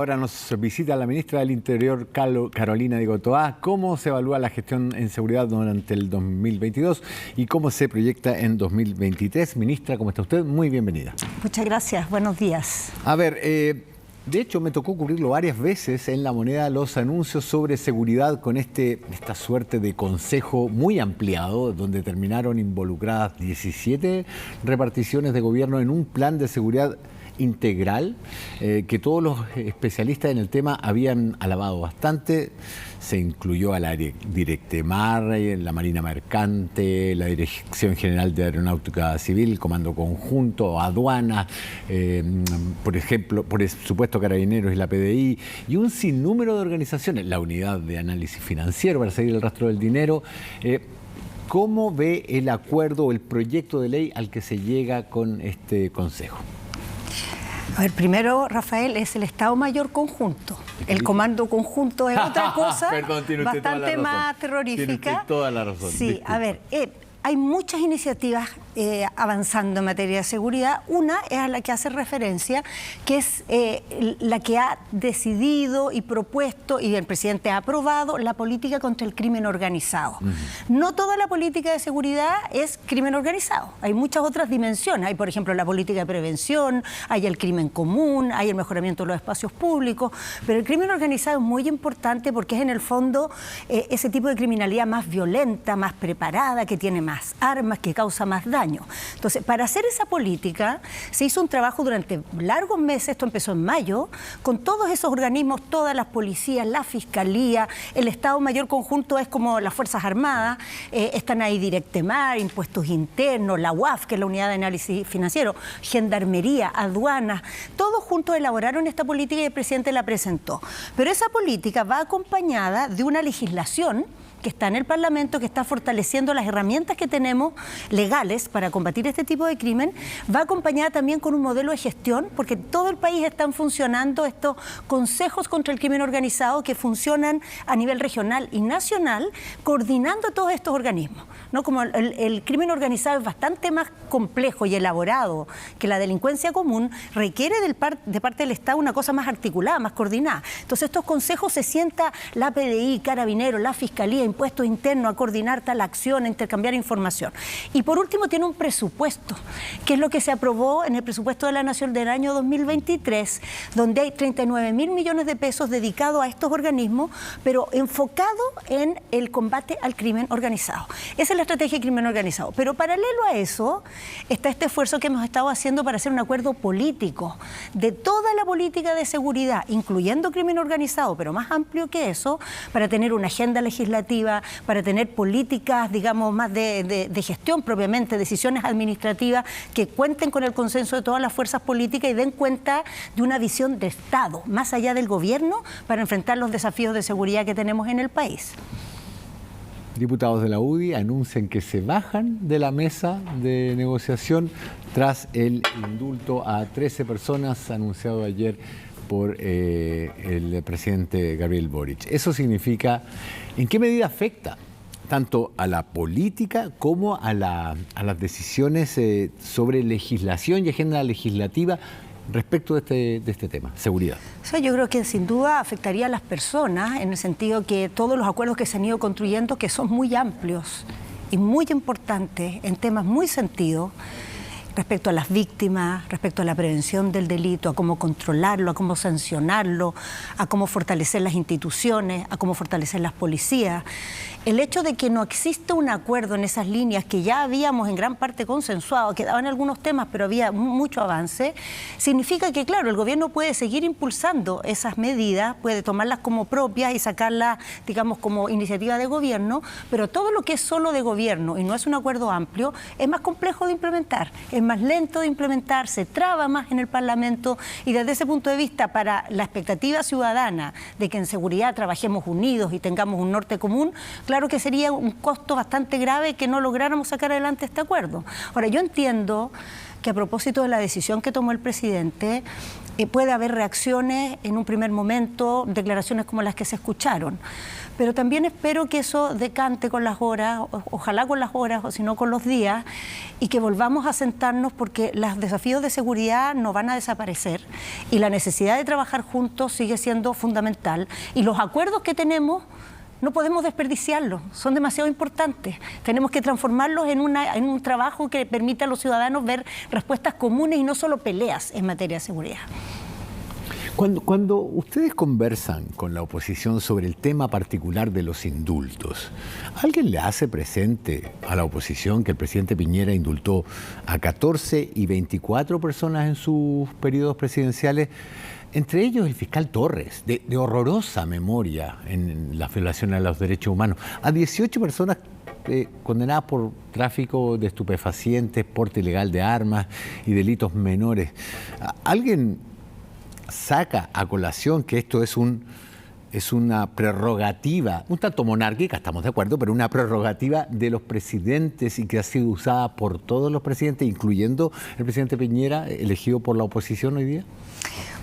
Ahora nos visita la ministra del Interior, Carolina Diego Toá. ¿Cómo se evalúa la gestión en seguridad durante el 2022 y cómo se proyecta en 2023? Ministra, ¿cómo está usted? Muy bienvenida. Muchas gracias, buenos días. A ver, de hecho me tocó cubrirlo varias veces en La Moneda, los anuncios sobre seguridad con esta suerte de consejo muy ampliado, donde terminaron involucradas 17 reparticiones de gobierno en un plan de seguridad integral que todos los especialistas en el tema habían alabado bastante. Se incluyó a la Directemar, la Marina Mercante, la Dirección General de Aeronáutica Civil, Comando Conjunto, Aduanas, por ejemplo, por supuesto Carabineros y la PDI, y un sinnúmero de organizaciones, la Unidad de Análisis Financiero para seguir el rastro del dinero. ¿Cómo ve el acuerdo o el proyecto de ley al que se llega con este consejo? A ver, primero, Rafael, es el Estado Mayor Conjunto. El Comando Conjunto es otra cosa. Perdón, tiene usted bastante toda la razón. Más terrorífica. Tiene usted toda la razón. Sí, disculpe. a ver, hay muchas iniciativas avanzando en materia de seguridad. Una es a la que hace referencia, que es la que ha decidido y propuesto, y el presidente ha aprobado, la política contra el crimen organizado. No toda la política de seguridad es crimen organizado. Hay muchas otras dimensiones. Hay, por ejemplo, la política de prevención, hay el crimen común, hay el mejoramiento de los espacios públicos, pero el crimen organizado es muy importante porque es en el fondo ese tipo de criminalidad más violenta, más preparada, que tiene más armas, que causa más daño. Entonces, para hacer esa política se hizo un trabajo durante largos meses, esto empezó en mayo, con todos esos organismos, todas las policías, la Fiscalía, el Estado Mayor Conjunto es como las Fuerzas Armadas, están ahí Directemar, Impuestos Internos, la UAF, que es la Unidad de Análisis Financiero, Gendarmería, Aduanas, todos juntos elaboraron esta política y el presidente la presentó. Pero esa política va acompañada de una legislación que está en el Parlamento, que está fortaleciendo las herramientas que tenemos legales para combatir este tipo de crimen, va acompañada también con un modelo de gestión, porque en todo el país están funcionando estos consejos contra el crimen organizado que funcionan a nivel regional y nacional, coordinando todos estos organismos, ¿no? Como el crimen organizado es bastante más complejo y elaborado que la delincuencia común, requiere de parte del Estado una cosa más articulada, más coordinada. Entonces estos consejos se sienta la PDI, Carabineros, la Fiscalía, Impuestos Internos, a coordinar tal acción, a intercambiar información. Y por último tiene un presupuesto, que es lo que se aprobó en el presupuesto de la Nación del año 2023, donde hay 39.000 millones de pesos dedicados a estos organismos, pero enfocado en el combate al crimen organizado. Esa es la estrategia de crimen organizado. Pero paralelo a eso está este esfuerzo que hemos estado haciendo para hacer un acuerdo político de toda la política de seguridad, incluyendo crimen organizado, pero más amplio que eso, para tener una agenda legislativa, para tener políticas, digamos, más de gestión propiamente, decisiones administrativas que cuenten con el consenso de todas las fuerzas políticas y den cuenta de una visión de Estado, más allá del gobierno, para enfrentar los desafíos de seguridad que tenemos en el país. Diputados de la UDI anuncian que se bajan de la mesa de negociación tras el indulto a 13 personas anunciado ayer por el presidente Gabriel Boric. Eso significa, ¿en qué medida afecta tanto a la política como a las decisiones sobre legislación y agenda legislativa respecto de este tema, seguridad? O sea, yo creo que sin duda afectaría a las personas, en el sentido que todos los acuerdos que se han ido construyendo, que son muy amplios y muy importantes en temas muy sentidos, respecto a las víctimas, respecto a la prevención del delito, a cómo controlarlo, a cómo sancionarlo, a cómo fortalecer las instituciones, a cómo fortalecer las policías. El hecho de que no existe un acuerdo en esas líneas que ya habíamos en gran parte consensuado, quedaban algunos temas, pero había mucho avance, significa que, claro, el gobierno puede seguir impulsando esas medidas, puede tomarlas como propias y sacarlas, digamos, como iniciativa de gobierno, pero todo lo que es solo de gobierno y no es un acuerdo amplio, es más complejo de implementar, es más lento de implementar, se traba más en el Parlamento, y desde ese punto de vista, para la expectativa ciudadana de que en seguridad trabajemos unidos y tengamos un norte común, claro que sería un costo bastante grave que no lográramos sacar adelante este acuerdo. Ahora, yo entiendo que a propósito de la decisión que tomó el presidente, puede haber reacciones en un primer momento, declaraciones como las que se escucharon. Pero también espero que eso decante con las horas, ojalá con las horas, o si no con los días, y que volvamos a sentarnos, porque los desafíos de seguridad no van a desaparecer y la necesidad de trabajar juntos sigue siendo fundamental. Y los acuerdos que tenemos no podemos desperdiciarlos, son demasiado importantes. Tenemos que transformarlos en un trabajo que permita a los ciudadanos ver respuestas comunes y no solo peleas en materia de seguridad. Cuando ustedes conversan con la oposición sobre el tema particular de los indultos, ¿alguien le hace presente a la oposición que el presidente Piñera indultó a 14 y 24 personas en sus periodos presidenciales? Entre ellos el fiscal Torres, de horrorosa memoria en la violación a los derechos humanos, a 18 personas condenadas por tráfico de estupefacientes, porte ilegal de armas y delitos menores. ¿Alguien saca a colación que esto es una prerrogativa, un tanto monárquica, estamos de acuerdo, pero una prerrogativa de los presidentes y que ha sido usada por todos los presidentes, incluyendo el presidente Piñera, elegido por la oposición hoy día?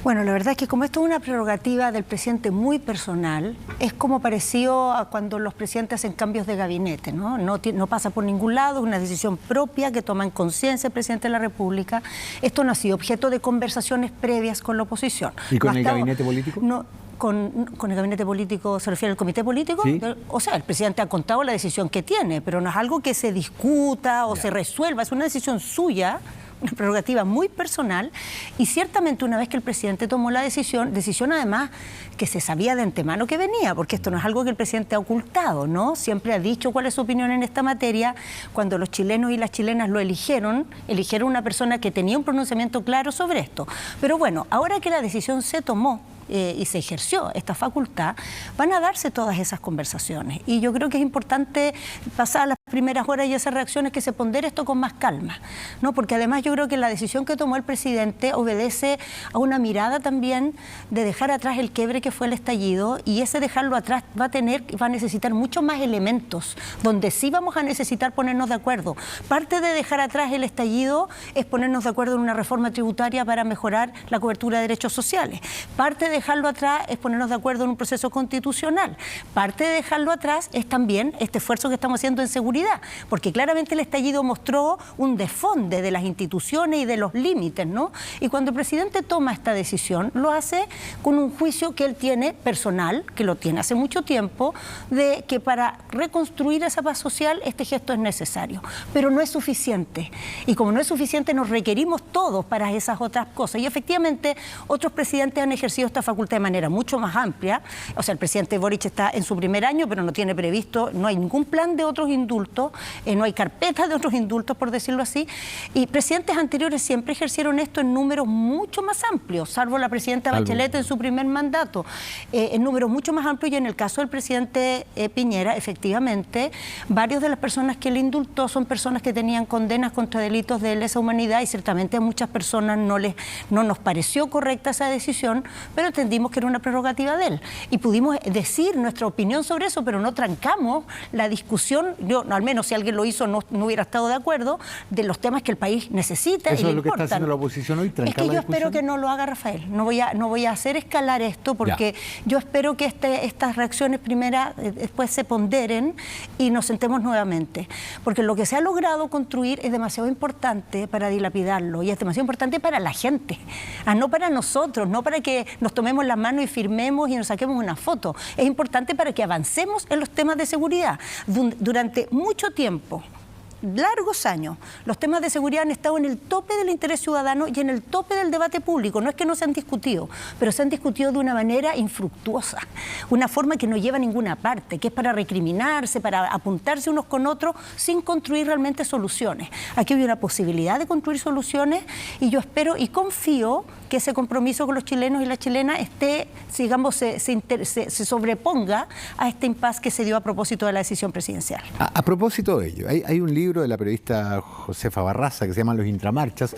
Bueno, la verdad es que como esto es una prerrogativa del presidente muy personal, es como parecido a cuando los presidentes hacen cambios de gabinete, ¿no? No pasa por ningún lado, es una decisión propia que toma en conciencia el presidente de la República. Esto no ha sido objeto de conversaciones previas con la oposición. ¿Y con el gabinete político? No. Con el gabinete político, ¿se refiere al comité político? Sí. O sea, el presidente ha contado la decisión que tiene, pero no es algo que se discuta o se resuelva, es una decisión suya, una prerrogativa muy personal, y ciertamente una vez que el presidente tomó la decisión además que se sabía de antemano que venía, porque esto no es algo que el presidente ha ocultado, ¿no? Siempre ha dicho cuál es su opinión en esta materia. Cuando los chilenos y las chilenas lo eligieron una persona que tenía un pronunciamiento claro sobre esto. Pero bueno, ahora que la decisión se tomó, y se ejerció esta facultad, van a darse todas esas conversaciones. Y yo creo que es importante pasar las primeras horas y esas reacciones que se pondere esto con más calma, ¿no? Porque además yo creo que la decisión que tomó el presidente obedece a una mirada también de dejar atrás el quiebre que fue el estallido, y ese dejarlo atrás va a necesitar muchos más elementos, donde sí vamos a necesitar ponernos de acuerdo. Parte de dejar atrás el estallido es ponernos de acuerdo en una reforma tributaria para mejorar la cobertura de derechos sociales. Parte de dejarlo atrás es ponernos de acuerdo en un proceso constitucional. Parte de dejarlo atrás es también este esfuerzo que estamos haciendo en seguridad, porque claramente el estallido mostró un desfonde de las instituciones y de los límites, ¿no? Y cuando el presidente toma esta decisión, lo hace con un juicio que él tiene personal, que lo tiene hace mucho tiempo, de que para reconstruir esa paz social este gesto es necesario, pero no es suficiente. Y como no es suficiente, nos requerimos todos para esas otras cosas. Y efectivamente, otros presidentes han ejercido esta facultad de manera mucho más amplia. O sea, el presidente Boric está en su primer año, pero no tiene previsto, no hay ningún plan de otros indultos, no hay carpeta de otros indultos, por decirlo así. Y presidentes anteriores siempre ejercieron esto en números mucho más amplios, salvo la presidenta Bachelet en su primer mandato, en números mucho más amplios. Y en el caso del presidente Piñera, efectivamente, varias de las personas que él indultó son personas que tenían condenas contra delitos de lesa humanidad, y ciertamente a muchas personas no nos pareció correcta esa decisión, pero entendimos que era una prerrogativa de él. Y pudimos decir nuestra opinión sobre eso, pero no trancamos la discusión. Yo, al menos si alguien lo hizo, no hubiera estado de acuerdo, de los temas que el país necesita. Eso es lo que está haciendo la oposición hoy, trancar la discusión. Es que yo espero que no lo haga Rafael. No voy a hacer escalar esto, porque yo espero que estas reacciones primeras después se ponderen y nos sentemos nuevamente. Porque lo que se ha logrado construir es demasiado importante para dilapidarlo, y es demasiado importante para la gente, no para nosotros, no para que nos tomemos las manos y firmemos y nos saquemos una foto. Es importante para que avancemos en los temas de seguridad. Durante mucho tiempo, largos años, los temas de seguridad han estado en el tope del interés ciudadano y en el tope del debate público. No es que no se han discutido, pero se han discutido de una manera infructuosa, una forma que no lleva a ninguna parte, que es para recriminarse, para apuntarse unos con otros, sin construir realmente soluciones. Aquí hay una posibilidad de construir soluciones, y yo espero y confío que ese compromiso con los chilenos y las chilenas se sobreponga a este impasse que se dio a propósito de la decisión presidencial. A propósito de ello, hay un libro de la periodista Josefa Barraza que se llama Los Intramarchas,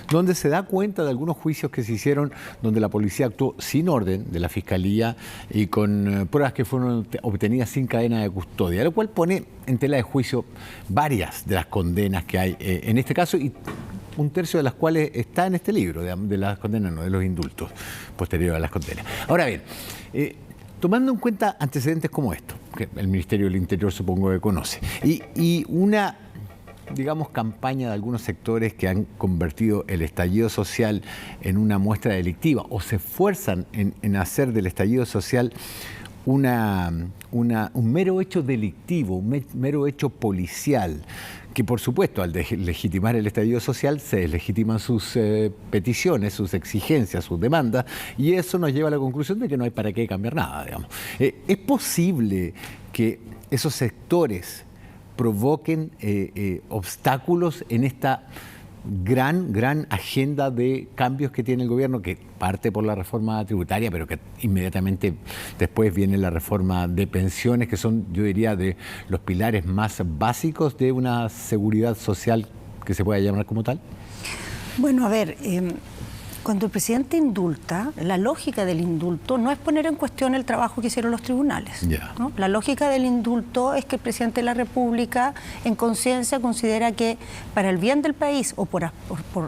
donde se da cuenta de algunos juicios que se hicieron donde la policía actuó sin orden de la Fiscalía y con pruebas que fueron obtenidas sin cadena de custodia, lo cual pone en tela de juicio varias de las condenas que hay en este caso, y un tercio de las cuales está en este libro, de las condenas, no, de los indultos posteriores a las condenas. Ahora bien, tomando en cuenta antecedentes como estos, que el Ministerio del Interior supongo que conoce, y una, digamos, campaña de algunos sectores que han convertido el estallido social en una muestra delictiva o se esfuerzan en hacer del estallido social un mero hecho delictivo, un mero hecho policial, que por supuesto al legitimar el estallido social se deslegitiman sus peticiones, sus exigencias, sus demandas, y eso nos lleva a la conclusión de que no hay para qué cambiar nada, digamos. ¿Es posible que esos sectores provoquen obstáculos en esta gran agenda de cambios que tiene el gobierno, que parte por la reforma tributaria, pero que inmediatamente después viene la reforma de pensiones, que son, yo diría, de los pilares más básicos de una seguridad social que se pueda llamar como tal? Bueno, a ver, cuando el presidente indulta, la lógica del indulto no es poner en cuestión el trabajo que hicieron los tribunales, ¿no? La lógica del indulto es que el presidente de la República, en conciencia, considera que para el bien del país o por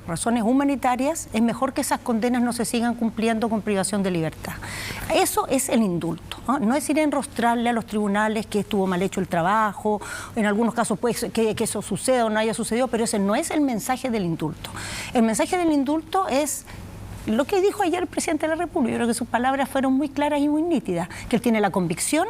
razones humanitarias es mejor que esas condenas no se sigan cumpliendo con privación de libertad. Eso es el indulto, ¿no? No es ir a enrostrarle a los tribunales que estuvo mal hecho el trabajo, en algunos casos puede ser que eso suceda o no haya sucedido, pero ese no es el mensaje del indulto. El mensaje del indulto es lo que dijo ayer el presidente de la República. Yo creo que sus palabras fueron muy claras y muy nítidas, que él tiene la convicción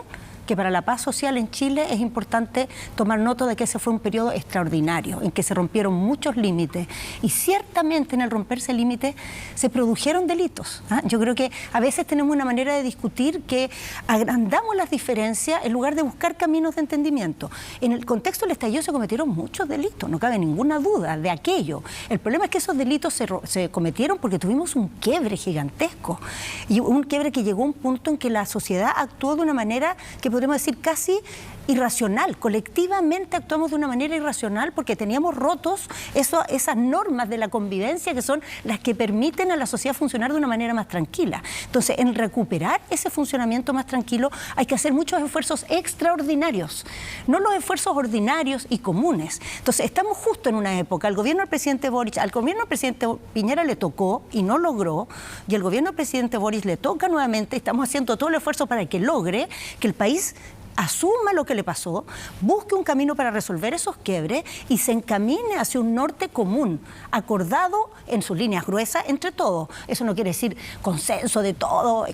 que para la paz social en Chile es importante tomar nota de que ese fue un periodo extraordinario, en que se rompieron muchos límites, y ciertamente en el romperse límites se produjeron delitos. Yo creo que a veces tenemos una manera de discutir que agrandamos las diferencias en lugar de buscar caminos de entendimiento. En el contexto del estallido se cometieron muchos delitos, no cabe ninguna duda de aquello. El problema es que esos delitos se cometieron porque tuvimos un quiebre gigantesco, y un quiebre que llegó a un punto en que la sociedad actuó de una manera que podríamos decir casi irracional. Colectivamente actuamos de una manera irracional porque teníamos rotos esas normas de la convivencia que son las que permiten a la sociedad funcionar de una manera más tranquila. Entonces, en recuperar ese funcionamiento más tranquilo hay que hacer muchos esfuerzos extraordinarios, no los esfuerzos ordinarios y comunes. Entonces, estamos justo en una época, al gobierno del presidente Boric, al gobierno del presidente Piñera le tocó y no logró, y al gobierno del presidente Boric le toca nuevamente. Estamos haciendo todo el esfuerzo para que logre que el país asuma lo que le pasó, busque un camino para resolver esos quiebres y se encamine hacia un norte común, acordado en sus líneas gruesas entre todos. Eso no quiere decir consenso de todo,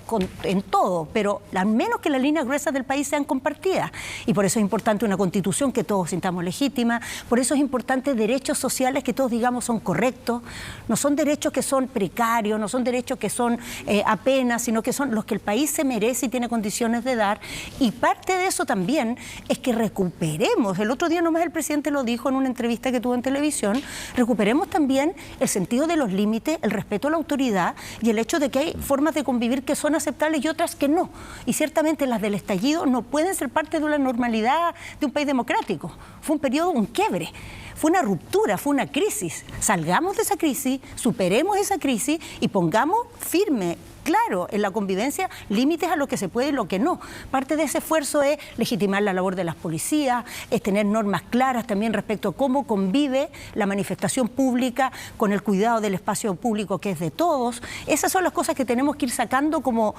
en todo, pero al menos que las líneas gruesas del país sean compartidas. Y por eso es importante una constitución que todos sintamos legítima, por eso es importante derechos sociales que todos digamos son correctos, no son derechos que son precarios, no son derechos que son apenas, sino que son los que el país se merece y tiene condiciones de dar. Y parte de eso también es que recuperemos, el otro día nomás el presidente lo dijo en una entrevista que tuvo en televisión, recuperemos también el sentido de los límites, el respeto a la autoridad y el hecho de que hay formas de convivir que son aceptables y otras que no. Y ciertamente las del estallido no pueden ser parte de la normalidad de un país democrático. Fue un periodo, un quiebre. Fue una ruptura, fue una crisis. Salgamos de esa crisis, superemos esa crisis y pongamos firme, claro, en la convivencia, límites a lo que se puede y lo que no. Parte de ese esfuerzo es legitimar la labor de las policías, es tener normas claras también respecto a cómo convive la manifestación pública con el cuidado del espacio público que es de todos. Esas son las cosas que tenemos que ir sacando como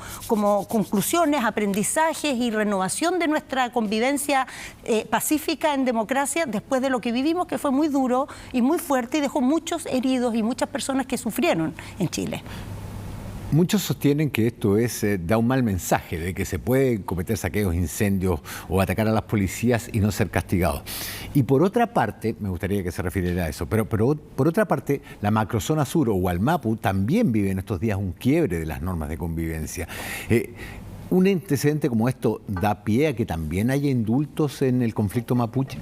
conclusiones, aprendizajes y renovación de nuestra convivencia pacífica en democracia después de lo que vivimos, que fue muy duro y muy fuerte y dejó muchos heridos y muchas personas que sufrieron en Chile. Muchos sostienen que esto da un mal mensaje de que se pueden cometer saqueos, incendios o atacar a las policías y no ser castigados. Y por otra parte, me gustaría que se refiriera a eso, pero por otra parte, la macrozona sur o Wallmapu también vive en estos días un quiebre de las normas de convivencia. ¿Un antecedente como esto da pie a que también haya indultos en el conflicto mapuche?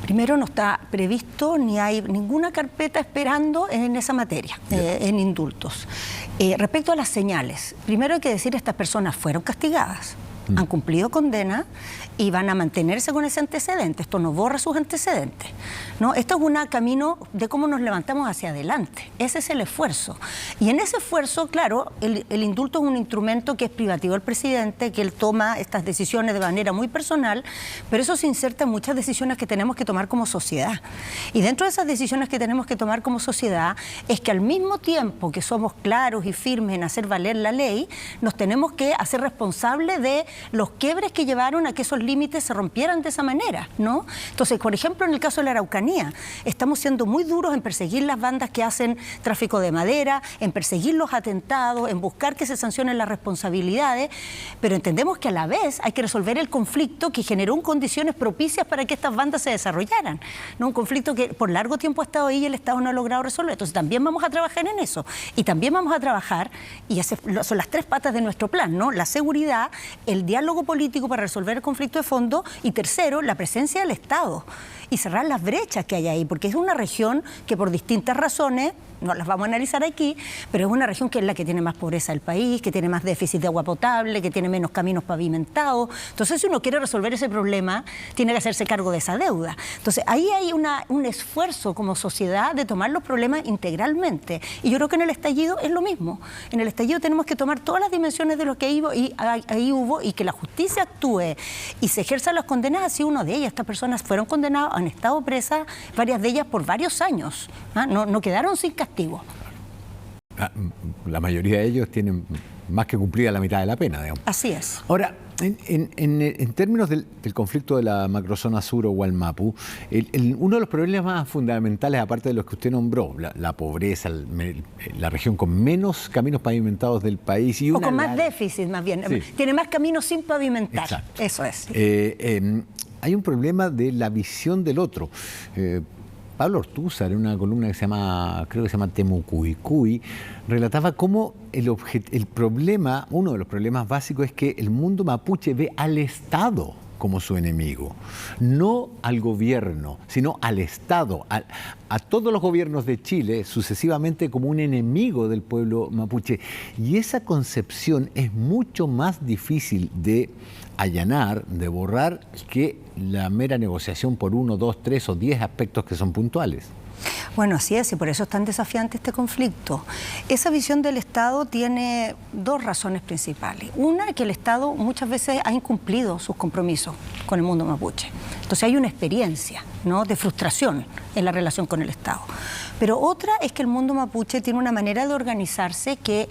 Primero, no está previsto ni hay ninguna carpeta esperando en esa materia, en indultos. Respecto a las señales, primero hay que decir que estas personas fueron castigadas. han cumplido condena y van a mantenerse con ese antecedente. Esto no borra sus antecedentes, ¿no? Esto es un camino de cómo nos levantamos hacia adelante. Ese es el esfuerzo. Y en ese esfuerzo, claro, el indulto es un instrumento que es privativo del presidente, que él toma estas decisiones de manera muy personal, pero eso se inserta en muchas decisiones que tenemos que tomar como sociedad. Y dentro de esas decisiones que tenemos que tomar como sociedad es que al mismo tiempo que somos claros y firmes en hacer valer la ley, nos tenemos que hacer responsables de los quiebres que llevaron a que esos límites se rompieran de esa manera, ¿no? Entonces, por ejemplo, en el caso de la Araucanía, estamos siendo muy duros en perseguir las bandas que hacen tráfico de madera, en perseguir los atentados, en buscar que se sancionen las responsabilidades, pero entendemos que a la vez hay que resolver el conflicto que generó condiciones propicias para que estas bandas se desarrollaran, ¿no? Un conflicto que por largo tiempo ha estado ahí y el Estado no ha logrado resolver. Entonces también vamos a trabajar en eso y también vamos a trabajar, y esas son las tres patas de nuestro plan, ¿no? La seguridad, el diálogo político para resolver el conflicto de fondo y tercero, la presencia del Estado y cerrar las brechas que hay ahí, porque es una región que por distintas razones, no las vamos a analizar aquí, pero es una región que es la que tiene más pobreza del país, que tiene más déficit de agua potable, que tiene menos caminos pavimentados. Entonces, si uno quiere resolver ese problema, tiene que hacerse cargo de esa deuda. Entonces, ahí hay un esfuerzo como sociedad de tomar los problemas integralmente. Y yo creo que en el estallido es lo mismo. En el estallido tenemos que tomar todas las dimensiones de lo que ahí hubo y que la justicia actúe y se ejerzan las condenas. Así uno de ellas. Estas personas fueron condenadas, han estado presas, varias de ellas por varios años. No quedaron sin castigo. La mayoría de ellos tienen más que cumplida la mitad de la pena, digamos. Así es. Ahora, en términos del conflicto de la macrozona sur o Wallmapu, uno de los problemas más fundamentales, aparte de los que usted nombró, la pobreza, la región con menos caminos pavimentados del país y o con más déficit, más bien. Sí. Tiene más caminos sin pavimentar. Exacto. Eso es. Hay un problema de la visión del otro. Pablo Ortúzar, en una columna que creo que se llama Temucuicui, relataba cómo el problema, uno de los problemas básicos es que el mundo mapuche ve al Estado como su enemigo, no al gobierno, sino al Estado, a todos los gobiernos de Chile sucesivamente como un enemigo del pueblo mapuche. Y esa concepción es mucho más difícil de allanar, de borrar, que la mera negociación por 1, 2, 3 o 10 aspectos que son puntuales. Bueno, así es, y por eso es tan desafiante este conflicto. Esa visión del Estado tiene dos razones principales. Una, que el Estado muchas veces ha incumplido sus compromisos con el mundo mapuche. Entonces hay una experiencia, ¿no?, de frustración en la relación con el Estado. Pero otra es que el mundo mapuche tiene una manera de organizarse que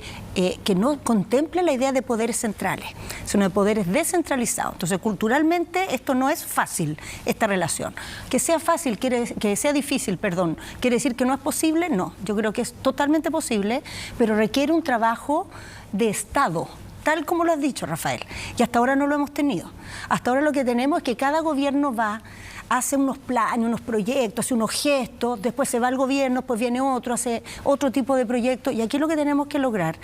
no contempla la idea de poderes centrales, sino de poderes descentralizados. Entonces, culturalmente, esto no es fácil, esta relación. Que sea fácil, que sea difícil, perdón, ¿quiere decir que no es posible? No, yo creo que es totalmente posible, pero requiere un trabajo de Estado, tal como lo has dicho, Rafael, y hasta ahora no lo hemos tenido. Hasta ahora lo que tenemos es que cada gobierno hace unos planes, unos proyectos, hace unos gestos, después se va al gobierno, después viene otro, hace otro tipo de proyectos, y aquí lo que tenemos que lograr,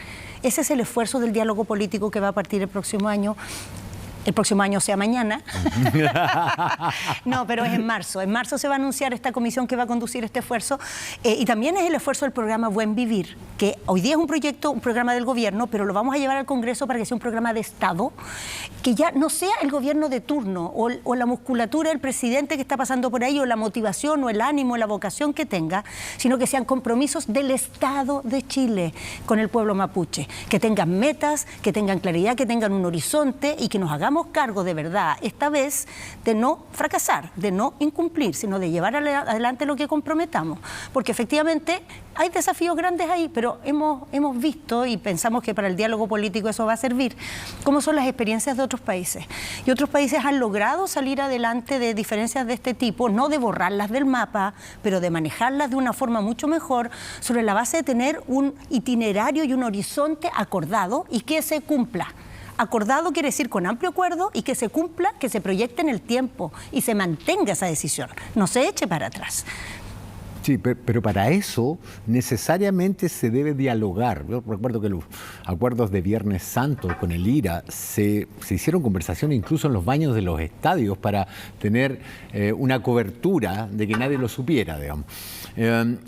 ese es el esfuerzo del diálogo político que va a partir el próximo año, o sea, mañana. No, pero es en marzo. En marzo se va a anunciar esta comisión que va a conducir este esfuerzo. Y también es el esfuerzo del programa Buen Vivir, que hoy día es un programa del gobierno, pero lo vamos a llevar al Congreso para que sea un programa de Estado, que ya no sea el gobierno de turno o la musculatura del presidente que está pasando por ahí, o la motivación o el ánimo, la vocación que tenga, sino que sean compromisos del Estado de Chile con el pueblo mapuche, que tengan metas, que tengan claridad, que tengan un horizonte y que nos hagamos cargo de verdad, esta vez, de no fracasar, de no incumplir, sino de llevar adelante lo que comprometamos. Porque efectivamente hay desafíos grandes ahí, pero hemos visto y pensamos que para el diálogo político eso va a servir, cómo son las experiencias de otros países. Y otros países han logrado salir adelante de diferencias de este tipo, no de borrarlas del mapa, pero de manejarlas de una forma mucho mejor, sobre la base de tener un itinerario y un horizonte acordado y que se cumpla. Acordado quiere decir con amplio acuerdo y que se cumpla, que se proyecte en el tiempo y se mantenga esa decisión, no se eche para atrás. Sí, pero para eso necesariamente se debe dialogar. Yo recuerdo que los acuerdos de Viernes Santo con el IRA se hicieron conversaciones incluso en los baños de los estadios para tener una cobertura de que nadie lo supiera, digamos.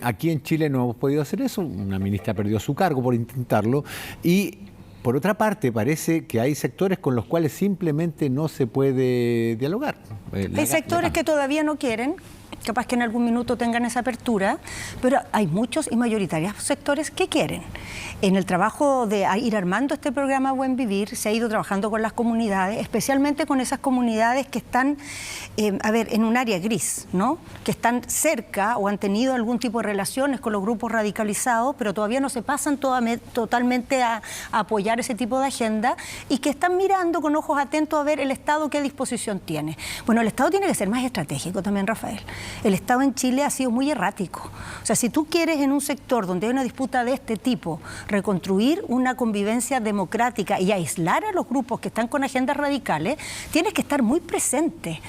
Aquí en Chile no hemos podido hacer eso, una ministra perdió su cargo por intentarlo y por otra parte, parece que hay sectores con los cuales simplemente no se puede dialogar. Hay sectores que todavía no quieren, capaz que en algún minuto tengan esa apertura, pero hay muchos y mayoritarios sectores que quieren. En el trabajo de ir armando este programa Buen Vivir, se ha ido trabajando con las comunidades, especialmente con esas comunidades que están, en un área gris, ¿no? Que están cerca o han tenido algún tipo de relaciones con los grupos radicalizados, pero todavía no se pasan totalmente a apoyar ese tipo de agenda y que están mirando con ojos atentos a ver el Estado qué disposición tiene. Bueno, el Estado tiene que ser más estratégico también, Rafael. El Estado en Chile ha sido muy errático. O sea, si tú quieres en un sector donde hay una disputa de este tipo reconstruir una convivencia democrática y aislar a los grupos que están con agendas radicales, tienes que estar muy presente.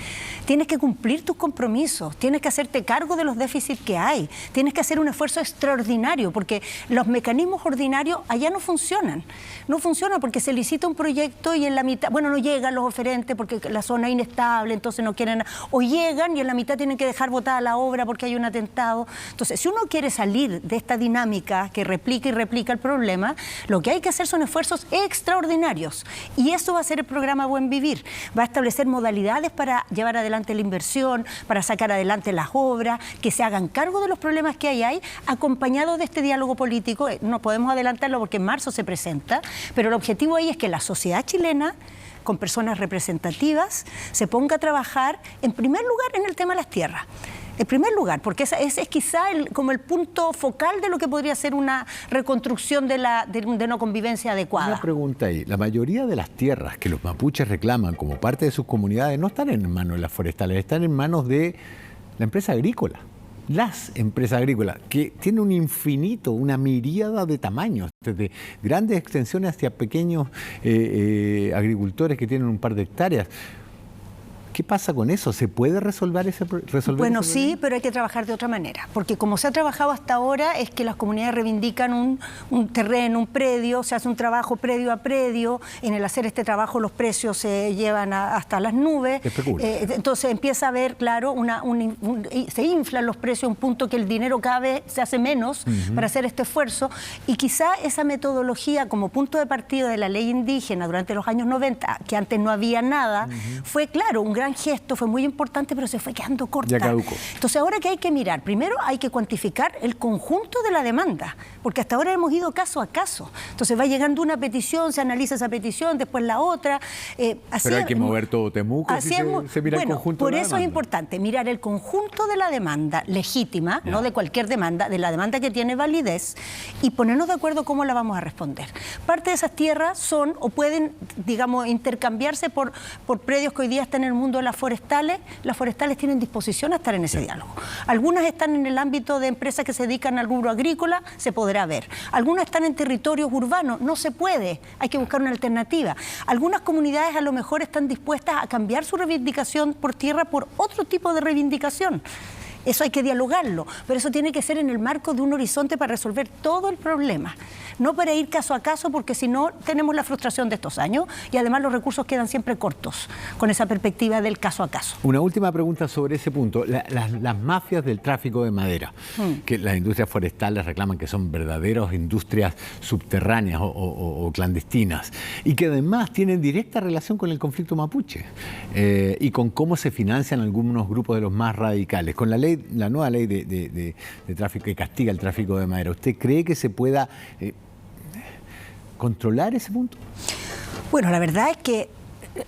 Tienes que cumplir tus compromisos, tienes que hacerte cargo de los déficits que hay, tienes que hacer un esfuerzo extraordinario, porque los mecanismos ordinarios allá no funcionan. No funcionan porque se licita un proyecto y en la mitad, no llegan los oferentes porque la zona es inestable, entonces no quieren, o llegan y en la mitad tienen que dejar botada la obra porque hay un atentado. Entonces, si uno quiere salir de esta dinámica que replica y replica el problema, lo que hay que hacer son esfuerzos extraordinarios. Y eso va a ser el programa Buen Vivir. Va a establecer modalidades para llevar adelante la inversión, para sacar adelante las obras, que se hagan cargo de los problemas que hay, acompañado de este diálogo político. No podemos adelantarlo porque en marzo se presenta, pero el objetivo ahí es que la sociedad chilena, con personas representativas, se ponga a trabajar, en primer lugar, en el tema de las tierras. En primer lugar, porque ese es quizá como el punto focal de lo que podría ser una reconstrucción de una convivencia adecuada. Una pregunta ahí. La mayoría de las tierras que los mapuches reclaman como parte de sus comunidades no están en manos de las forestales, están en manos de la empresa agrícola. Las empresas agrícolas, que tienen un infinito, una miríada de tamaños, desde grandes extensiones hacia pequeños agricultores que tienen un par de hectáreas. ¿Qué pasa con eso? ¿Se puede resolver ese problema? Bueno, sí, pero hay que trabajar de otra manera, porque como se ha trabajado hasta ahora es que las comunidades reivindican un terreno, un predio, se hace un trabajo predio a predio, en el hacer este trabajo los precios se llevan hasta las nubes, entonces empieza a haber, claro, se inflan los precios a un punto que el dinero cada vez se hace menos para hacer este esfuerzo, y quizá esa metodología como punto de partida de la ley indígena durante los años 90, que antes no había nada, fue, claro, un gran gesto, fue muy importante, pero se fue quedando corta. Ya caducó. Entonces, ahora que hay que mirar, primero hay que cuantificar el conjunto de la demanda, porque hasta ahora hemos ido caso a caso. Entonces va llegando una petición, se analiza esa petición, después la otra. Pero hay que mover todo Temuco si se mira el conjunto de la demanda. Por eso es importante mirar el conjunto de la demanda legítima, no de cualquier demanda, de la demanda que tiene validez, y ponernos de acuerdo cómo la vamos a responder. Parte de esas tierras son o pueden, digamos, intercambiarse por predios que hoy día están en el mundo de las forestales tienen disposición a estar en ese diálogo. Algunas están en el ámbito de empresas que se dedican al rubro agrícola, se podrá ver. Algunas están en territorios urbanos, no se puede, hay que buscar una alternativa. Algunas comunidades a lo mejor están dispuestas a cambiar su reivindicación por tierra por otro tipo de reivindicación. Eso hay que dialogarlo, pero eso tiene que ser en el marco de un horizonte para resolver todo el problema. No para ir caso a caso, porque si no tenemos la frustración de estos años y además los recursos quedan siempre cortos con esa perspectiva del caso a caso. Una última pregunta sobre ese punto. Las mafias del tráfico de madera, que las industrias forestales reclaman que son verdaderas industrias subterráneas o clandestinas, y que además tienen directa relación con el conflicto mapuche y con cómo se financian algunos grupos de los más radicales. Con la nueva ley de tráfico que castiga el tráfico de madera, ¿usted cree que se pueda controlar ese punto? Bueno, la verdad es que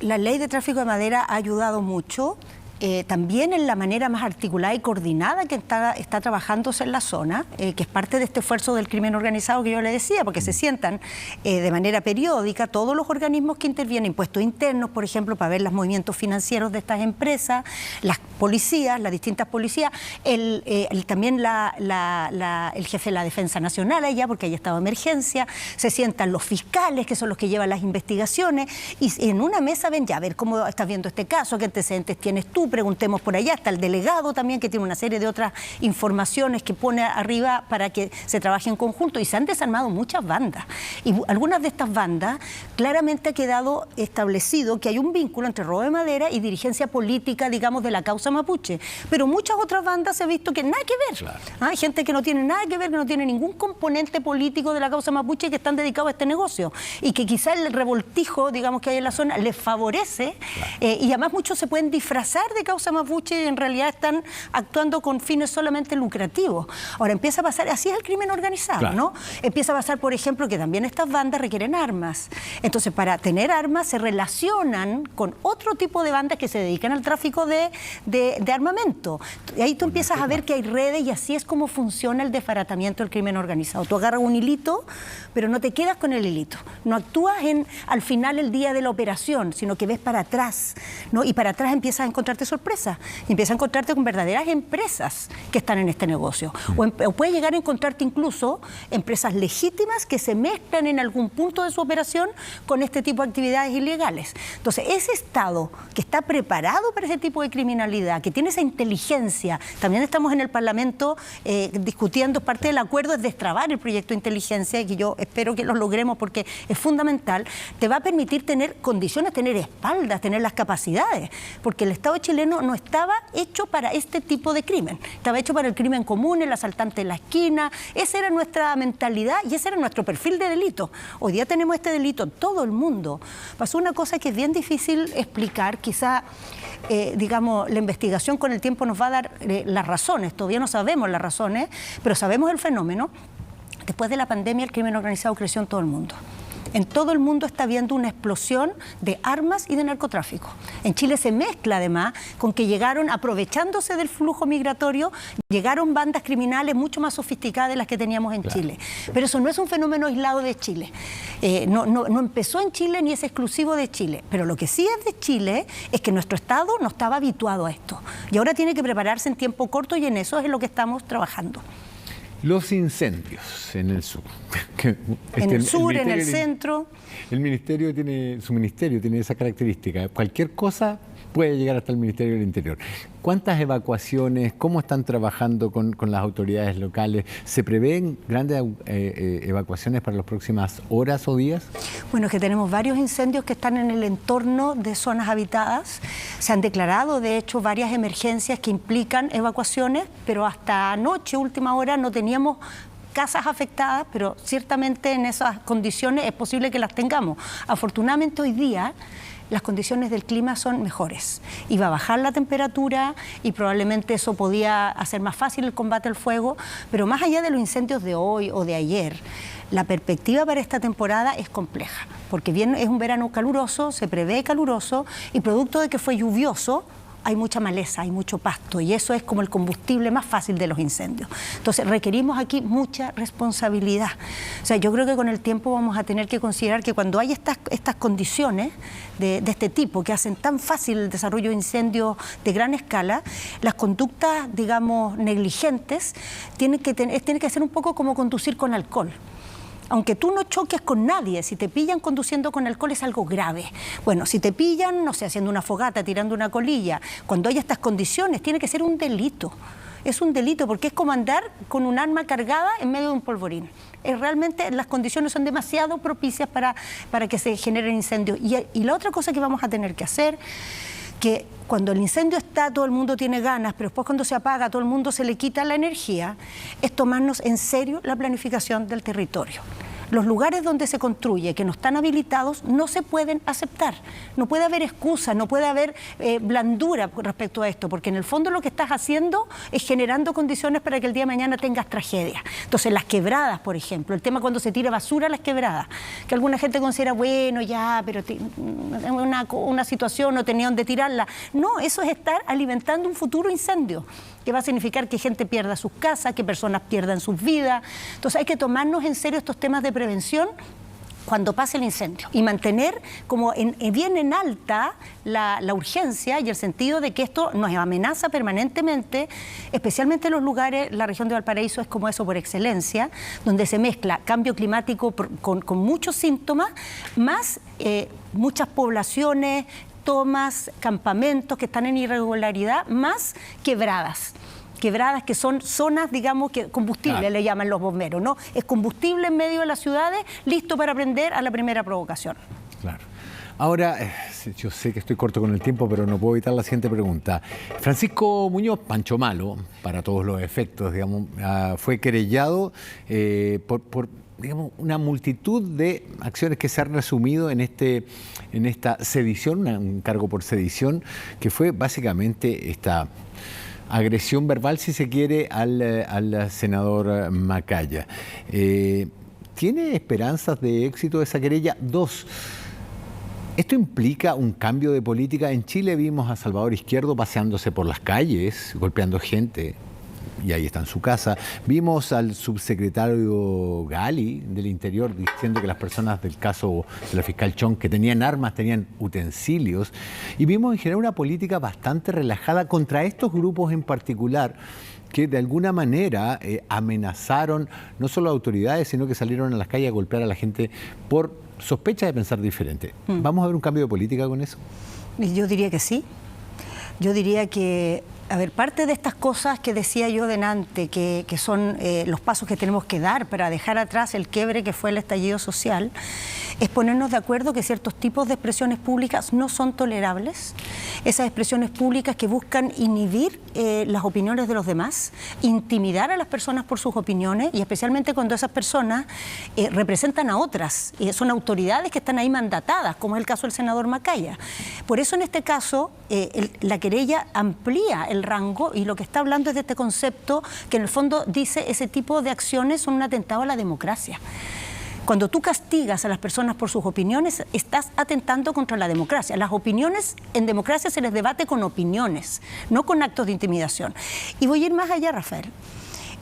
la ley de tráfico de madera ha ayudado mucho. También en la manera más articulada y coordinada que está trabajándose en la zona, que es parte de este esfuerzo del crimen organizado que yo le decía, porque se sientan de manera periódica todos los organismos que intervienen, impuestos internos, por ejemplo, para ver los movimientos financieros de estas empresas, las policías, las distintas policías, también el jefe de la Defensa Nacional allá, porque hay estado de emergencia, se sientan los fiscales, que son los que llevan las investigaciones, y en una mesa ven ya, a ver cómo estás viendo este caso, qué antecedentes tienes tú, preguntemos por allá. Está el delegado también, que tiene una serie de otras informaciones que pone arriba para que se trabaje en conjunto. Y se han desarmado muchas bandas. Y algunas de estas bandas, claramente ha quedado establecido que hay un vínculo entre robo de madera y dirigencia política, digamos, de la causa mapuche. Pero muchas otras bandas se ha visto que nada que ver. Claro. Hay gente que no tiene nada que ver, que no tiene ningún componente político de la causa mapuche, que están dedicados a este negocio. Y que quizá el revoltijo, digamos, que hay en la zona les favorece. Claro. Y además muchos se pueden disfrazar de causa mapuche y en realidad están actuando con fines solamente lucrativos. Ahora empieza a pasar, así es el crimen organizado, claro, ¿no? Empieza a pasar, por ejemplo, que también estas bandas requieren armas. Entonces, para tener armas se relacionan con otro tipo de bandas que se dedican al tráfico de armamento. Y ahí tú empiezas a ver que hay redes y así es como funciona el desbaratamiento del crimen organizado. Tú agarras un hilito, pero no te quedas con el hilito. No actúas al final el día de la operación, sino que ves para atrás, ¿no? Y para atrás empiezas a encontrarte sorpresas. Empiezas a encontrarte con verdaderas empresas que están en este negocio. O puedes llegar a encontrarte incluso empresas legítimas que se mezclan en algún punto de su operación con este tipo de actividades ilegales. Entonces, ese Estado que está preparado para ese tipo de criminalidad, que tiene esa inteligencia, también estamos en el Parlamento discutiendo, parte del acuerdo es destrabar el proyecto de inteligencia, que yo espero que lo logremos porque es fundamental, te va a permitir tener condiciones, tener espaldas, tener las capacidades, porque el Estado chileno no estaba hecho para este tipo de crimen, estaba hecho para el crimen común, el asaltante en la esquina. Esa era nuestra mentalidad y ese era nuestro perfil de delito. Hoy día tenemos este delito en todo el mundo. Pasó una cosa que es bien difícil explicar, quizá, digamos, la investigación con el tiempo nos va a dar las razones, todavía no sabemos las razones, pero sabemos el fenómeno. Después de la pandemia el crimen organizado creció en todo el mundo. En todo el mundo está habiendo una explosión de armas y de narcotráfico. En Chile se mezcla además con que llegaron, aprovechándose del flujo migratorio, llegaron bandas criminales mucho más sofisticadas de las que teníamos en Chile. Pero eso no es un fenómeno aislado de Chile. No empezó en Chile ni es exclusivo de Chile. Pero lo que sí es de Chile es que nuestro Estado no estaba habituado a esto. Y ahora tiene que prepararse en tiempo corto y en eso es en lo que estamos trabajando. Los incendios en el sur. En el sur, en el centro. Su ministerio tiene esa característica. Cualquier cosa puede llegar hasta el Ministerio del Interior. ¿Cuántas evacuaciones? ¿Cómo están trabajando con las autoridades locales? ¿Se prevén grandes evacuaciones para las próximas horas o días? Bueno, es que tenemos varios incendios que están en el entorno de zonas habitadas. Se han declarado, de hecho, varias emergencias que implican evacuaciones, pero hasta anoche, última hora, no teníamos casas afectadas, pero ciertamente en esas condiciones es posible que las tengamos. Afortunadamente hoy día las condiciones del clima son mejores. Iba a bajar la temperatura y probablemente eso podía hacer más fácil el combate al fuego, pero más allá de los incendios de hoy o de ayer, la perspectiva para esta temporada es compleja, porque bien es un verano caluroso, se prevé caluroso y producto de que fue lluvioso, hay mucha maleza, hay mucho pasto y eso es como el combustible más fácil de los incendios. Entonces requerimos aquí mucha responsabilidad. O sea, yo creo que con el tiempo vamos a tener que considerar que cuando hay estas condiciones de este tipo que hacen tan fácil el desarrollo de incendios de gran escala, las conductas, digamos, negligentes tienen que ser un poco como conducir con alcohol. Aunque tú no choques con nadie, si te pillan conduciendo con alcohol es algo grave. Bueno, si te pillan, no sé, haciendo una fogata, tirando una colilla, cuando hay estas condiciones, tiene que ser un delito. Es un delito porque es como andar con un arma cargada en medio de un polvorín. Realmente las condiciones son demasiado propicias para que se generen incendios. Y la otra cosa que vamos a tener que hacer, que cuando el incendio está, todo el mundo tiene ganas, pero después cuando se apaga, todo el mundo se le quita la energía, es tomarnos en serio la planificación del territorio. Los lugares donde se construye, que no están habilitados, no se pueden aceptar. No puede haber excusa, no puede haber blandura respecto a esto, porque en el fondo lo que estás haciendo es generando condiciones para que el día de mañana tengas tragedia. Entonces, las quebradas, por ejemplo, el tema cuando se tira basura a las quebradas, que alguna gente considera, bueno, ya, pero una situación, no tenía dónde tirarla. No, eso es estar alimentando un futuro incendio, que va a significar que gente pierda sus casas, que personas pierdan sus vidas. Entonces hay que tomarnos en serio estos temas de prevención cuando pase el incendio y mantener como bien en alta la urgencia y el sentido de que esto nos amenaza permanentemente, especialmente en los lugares, la región de Valparaíso es como eso por excelencia, donde se mezcla cambio climático con muchos síntomas, más muchas poblaciones, tomas, campamentos que están en irregularidad, más quebradas que son zonas, digamos, que combustible, claro, le llaman los bomberos, ¿no? Es combustible en medio de las ciudades, listo para prender a la primera provocación. Claro. Ahora, yo sé que estoy corto con el tiempo, pero no puedo evitar la siguiente pregunta. Francisco Muñoz, Pancho Malo, para todos los efectos, digamos, fue querellado por digamos, una multitud de acciones que se han resumido en esta sedición, un cargo por sedición, que fue básicamente esta agresión verbal, si se quiere, al senador Macaya. ¿Tiene esperanzas de éxito esa querella? 2. ¿Esto implica un cambio de política? En Chile vimos a Salvador Izquierdo paseándose por las calles, golpeando gente, y ahí está en su casa. Vimos al subsecretario Gali del Interior diciendo que las personas del caso de la fiscal Chong que tenían armas, tenían utensilios. Y vimos en general una política bastante relajada contra estos grupos en particular, que de alguna manera amenazaron no solo a autoridades, sino que salieron a las calles a golpear a la gente por sospecha de pensar diferente. ¿Vamos a ver un cambio de política con eso? Yo diría que sí. Yo diría que, a ver, parte de estas cosas que decía yo delante, que son los pasos que tenemos que dar para dejar atrás el quiebre que fue el estallido social, es ponernos de acuerdo que ciertos tipos de expresiones públicas no son tolerables. Esas expresiones públicas que buscan inhibir las opiniones de los demás, intimidar a las personas por sus opiniones, y especialmente cuando esas personas representan a otras, son autoridades que están ahí mandatadas, como es el caso del senador Macaya. Por eso en este caso la querella amplía el rango, y lo que está hablando es de este concepto que en el fondo dice ese tipo de acciones son un atentado a la democracia. Cuando tú castigas a las personas por sus opiniones, estás atentando contra la democracia. Las opiniones, en democracia se les debate con opiniones, no con actos de intimidación. Y voy a ir más allá, Rafael.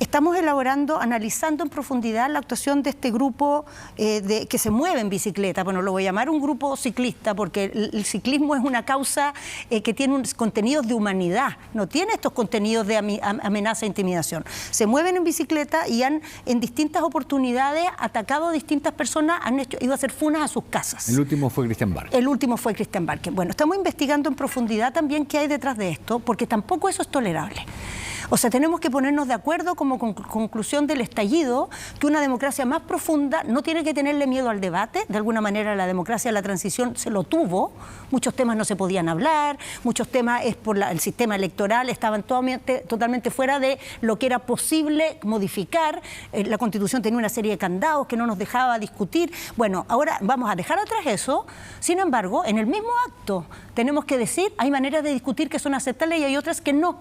Estamos elaborando, analizando en profundidad la actuación de este grupo que se mueve en bicicleta. Bueno, lo voy a llamar un grupo ciclista porque el ciclismo es una causa que tiene unos contenidos de humanidad, no tiene estos contenidos de amenaza e intimidación. Se mueven en bicicleta y han en distintas oportunidades atacado a distintas personas, han ido a hacer funas a sus casas. El último fue Cristian Barque. El último fue Cristian Barque. Bueno, estamos investigando en profundidad también qué hay detrás de esto, porque tampoco eso es tolerable. O sea, tenemos que ponernos de acuerdo como conclusión del estallido que una democracia más profunda no tiene que tenerle miedo al debate. De alguna manera la democracia de la transición se lo tuvo. Muchos temas no se podían hablar, muchos temas por el sistema electoral estaban totalmente fuera de lo que era posible modificar. La Constitución tenía una serie de candados que no nos dejaba discutir. Bueno, ahora vamos a dejar atrás eso. Sin embargo, en el mismo acto tenemos que decir, hay maneras de discutir que son aceptables y hay otras que no,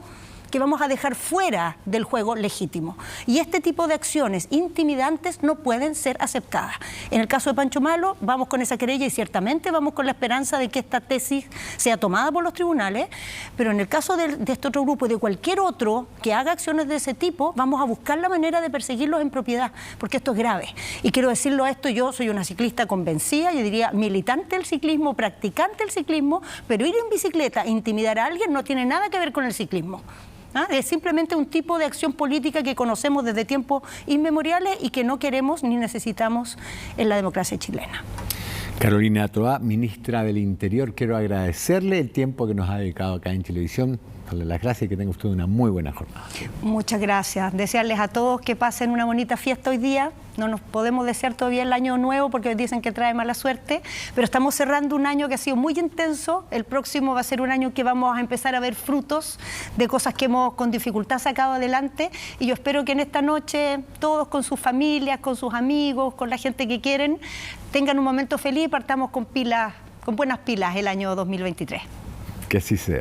que vamos a dejar fuera del juego legítimo. Y este tipo de acciones intimidantes no pueden ser aceptadas. En el caso de Pancho Malo, vamos con esa querella y ciertamente vamos con la esperanza de que esta tesis sea tomada por los tribunales, pero en el caso de este otro grupo y de cualquier otro que haga acciones de ese tipo, vamos a buscar la manera de perseguirlos en propiedad, porque esto es grave. Y quiero decirlo a esto, yo soy una ciclista convencida, yo diría militante del ciclismo, practicante del ciclismo, pero ir en bicicleta e intimidar a alguien no tiene nada que ver con el ciclismo. Es simplemente un tipo de acción política que conocemos desde tiempos inmemoriales y que no queremos ni necesitamos en la democracia chilena. Carolina Toá, ministra del Interior, quiero agradecerle el tiempo que nos ha dedicado acá en Chilevisión. Darle las gracias y que tenga usted una muy buena jornada. Muchas gracias. Desearles a todos que pasen una bonita fiesta hoy día. No nos podemos desear todavía el año nuevo porque dicen que trae mala suerte, pero estamos cerrando un año que ha sido muy intenso. El próximo va a ser un año que vamos a empezar a ver frutos de cosas que hemos con dificultad sacado adelante, y yo espero que en esta noche todos con sus familias, con sus amigos, con la gente que quieren, tengan un momento feliz y partamos con buenas pilas el año 2023. Que así sea.